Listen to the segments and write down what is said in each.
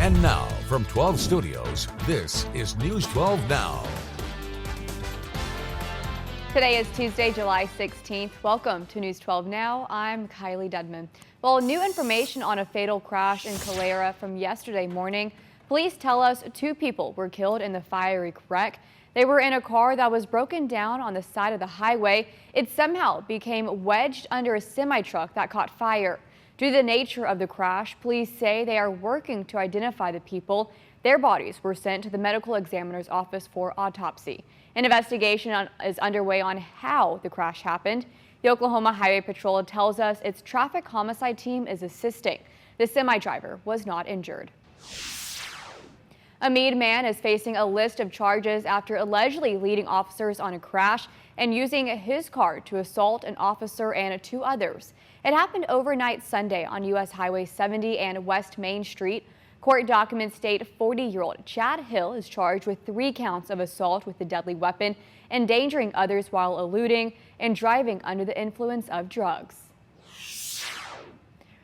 And now, from 12 Studios, this is News 12 Now. Today is Tuesday, July 16th. Welcome to News 12 Now. I'm Kylee Dedmon. Well, new information on a fatal crash in Calera from yesterday morning. Police tell us 2 people were killed in the fiery wreck. They were in a car that was broken down on the side of the highway. It somehow became wedged under a semi-truck that caught fire. Due to the nature of the crash, police say they are working to identify the people. Their bodies were sent to the medical examiner's office for autopsy. An investigation is underway on how the crash happened. The Oklahoma Highway Patrol tells us its traffic homicide team is assisting. The semi-driver was not injured. A Meade man is facing a list of charges after allegedly leading officers on a crash and using his car to assault an officer and 2 others. It happened overnight Sunday on U.S. Highway 70 and West Main Street. Court documents state 40-year-old Chad Hill is charged with 3 counts of assault with a deadly weapon, endangering others while eluding, and driving under the influence of drugs.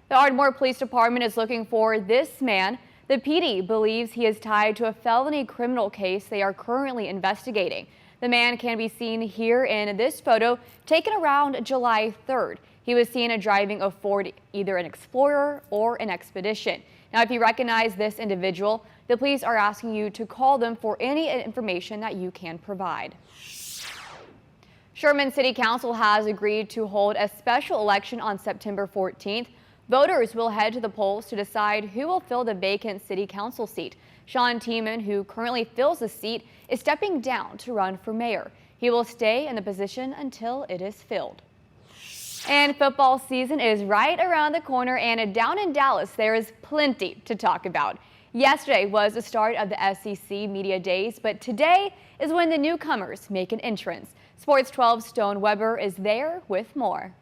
The Ardmore Police Department is looking for this man. The PD believes he is tied to a felony criminal case they are currently investigating. The man can be seen here in this photo taken around July 3rd. He was seen driving a Ford, either an Explorer or an Expedition. Now, if you recognize this individual, the police are asking you to call them for any information that you can provide. Sherman City Council has agreed to hold a special election on September 14th. Voters will head to the polls to decide who will fill the vacant city council seat. Sean Tiemann, who currently fills the seat, is stepping down to run for mayor. He will stay in the position until it is filled. And football season is right around the corner, and down in Dallas, there is plenty to talk about. Yesterday was the start of the SEC Media Days, but today is when the newcomers make an entrance. Sports 12's Stone Weber is there with more.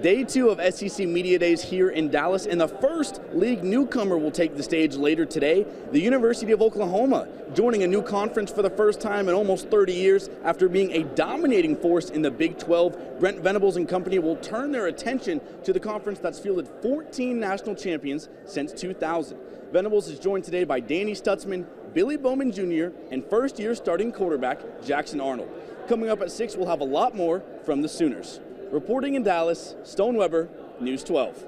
Day 2 of SEC Media Days here in Dallas, and the first league newcomer will take the stage later today, the University of Oklahoma, joining a new conference for the first time in almost 30 years. After being a dominating force in the Big 12, Brent Venables and company will turn their attention to the conference that's fielded 14 national champions since 2000. Venables is joined today by Danny Stutzman, Billy Bowman Jr., and first-year starting quarterback Jackson Arnold. Coming up at 6, we'll have a lot more from the Sooners. Reporting in Dallas, Stone Weber, News 12.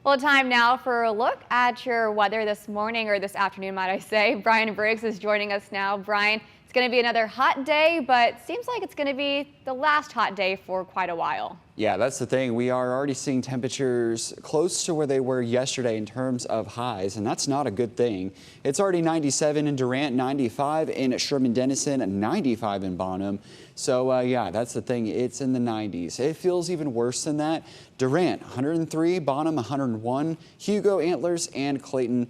Well, time now for a look at your weather this morning, or this afternoon, might I say. Brian Briggs is joining us now. Brian, it's going to be another hot day, but seems like it's going to be the last hot day for quite a while. Yeah, that's the thing. We are already seeing temperatures close to where they were yesterday in terms of highs, and that's not a good thing. It's already 97 in Durant, 95 in Sherman-Denison, 95 in Bonham. So, yeah, that's the thing. It's in the 90s. It feels even worse than that. Durant, 103, Bonham, 101, Hugo, Antlers, and Clayton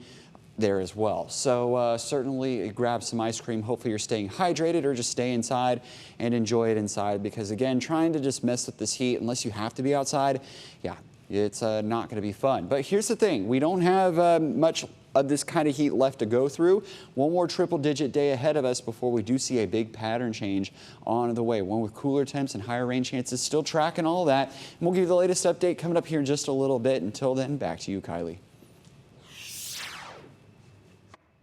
there as well. So certainly grab some ice cream. Hopefully you're staying hydrated, or just stay inside and enjoy it inside, because again, trying to just mess with this heat unless you have to be outside, yeah, it's not going to be fun. But here's the thing, we don't have much of this kind of heat left to go through. One more triple-digit day ahead of us before we do see a big pattern change on the way. One with cooler temps and higher rain chances. Still tracking all that. And we'll give you the latest update coming up here in just a little bit. Until then, back to you, Kylie.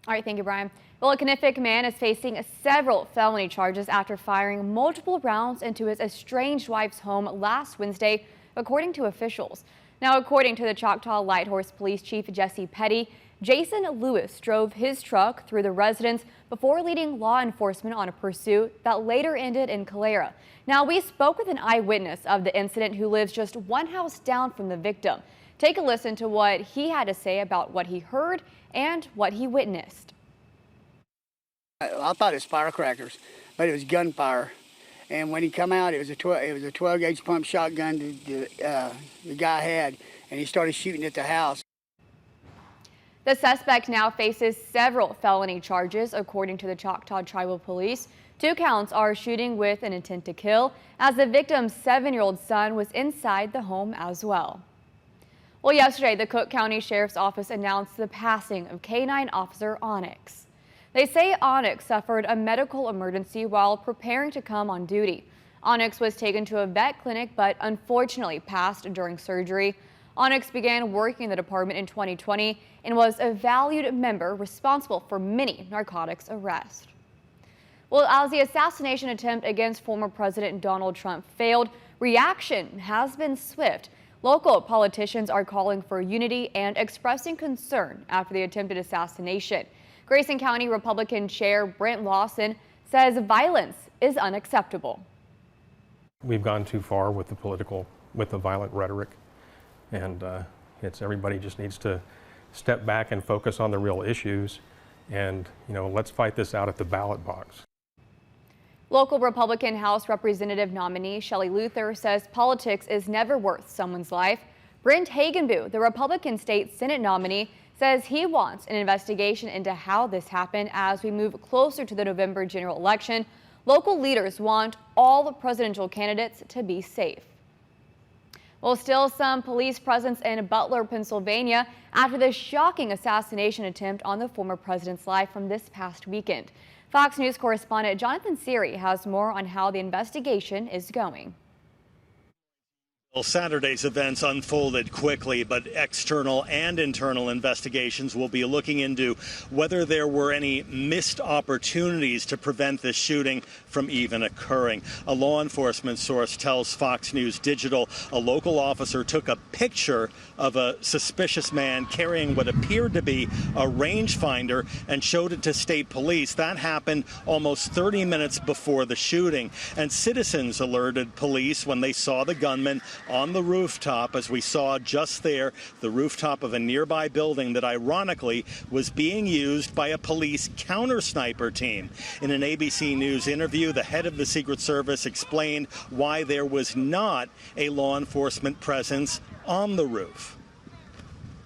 All right, thank you, Brian. Well, a Kenefic man is facing several felony charges after firing multiple rounds into his estranged wife's home last Wednesday, according to officials. Now, according to the Choctaw Light Horse Police Chief Jesse Petty, Jason Lewis drove his truck through the residence before leading law enforcement on a pursuit that later ended in Calera. Now, we spoke with an eyewitness of the incident who lives just one house down from the victim. Take a listen to what he had to say about what he heard and what he witnessed. I thought it was firecrackers, but it was gunfire. And when he come out, it was a 12-gauge pump shotgun the guy had, and he started shooting at the house. The suspect now faces several felony charges, according to the Choctaw Tribal Police. 2 counts are shooting with an intent to kill, as the victim's 7-year-old son was inside the home as well. Well, yesterday, the Cook County Sheriff's Office announced the passing of K-9 Officer Onyx. They say Onyx suffered a medical emergency while preparing to come on duty. Onyx was taken to a vet clinic, but unfortunately passed during surgery. Onyx began working in the department in 2020 and was a valued member responsible for many narcotics arrests. Well, as the assassination attempt against former President Donald Trump failed, reaction has been swift. Local politicians are calling for unity and expressing concern after the attempted assassination. Grayson County Republican Chair Brent Lawson says violence is unacceptable. We've gone too far with the violent rhetoric, and everybody just needs to step back and focus on the real issues, and let's fight this out at the ballot box. Local Republican House Representative nominee Shelley Luther says politics is never worth someone's life. Brent Hagenbu, the Republican State Senate nominee, says he wants an investigation into how this happened as we move closer to the November general election. Local leaders want all the presidential candidates to be safe. Well, still some police presence in Butler, Pennsylvania after the shocking assassination attempt on the former president's life from this past weekend. Fox News correspondent Jonathan Siri has more on how the investigation is going. Well, Saturday's events unfolded quickly, but external and internal investigations will be looking into whether there were any missed opportunities to prevent this shooting from even occurring. A law enforcement source tells Fox News Digital a local officer took a picture of a suspicious man carrying what appeared to be a rangefinder and showed it to state police. That happened almost 30 minutes before the shooting, and citizens alerted police when they saw the gunman on the rooftop, as we saw just there, the rooftop of a nearby building that ironically was being used by a police counter sniper team. In an ABC News interview, the head of the Secret Service explained why there was not a law enforcement presence on the roof.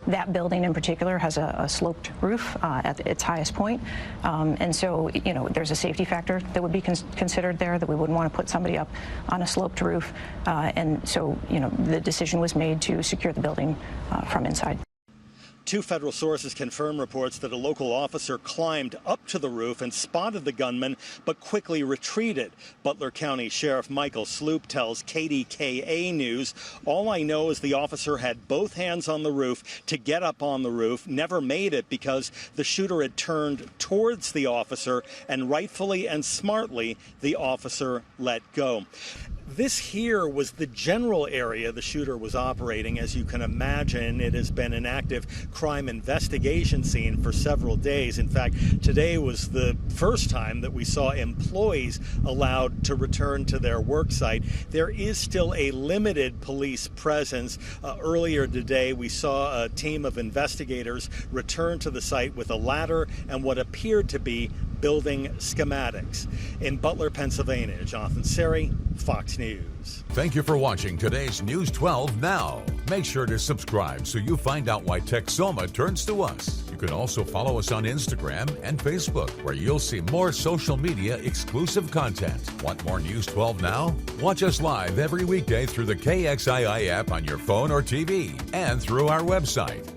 That building in particular has a sloped roof at its highest point. And so, there's a safety factor that would be considered there, that we wouldn't want to put somebody up on a sloped roof. And so, the decision was made to secure the building from inside. Two federal sources confirm reports that a local officer climbed up to the roof and spotted the gunman, but quickly retreated. Butler County Sheriff Michael Sloop tells KDKA News, "All I know is the officer had both hands on the roof to get up on the roof, never made it because the shooter had turned towards the officer, and rightfully and smartly, the officer let go." This here was the general area the shooter was operating. As you can imagine, it has been an active crime investigation scene for several days. In fact, today was the first time that we saw employees allowed to return to their work site. There is still a limited police presence. Earlier today, we saw a team of investigators return to the site with a ladder and what appeared to be building schematics. In Butler, Pennsylvania, Jonathan Siri, Fox News. Thank you for watching today's News 12 Now. Make sure to subscribe so you find out why Texoma turns to us. You can also follow us on Instagram and Facebook, where you'll see more social media exclusive content. Want more News 12 Now? Watch us live every weekday through the KXII app on your phone or TV and through our website.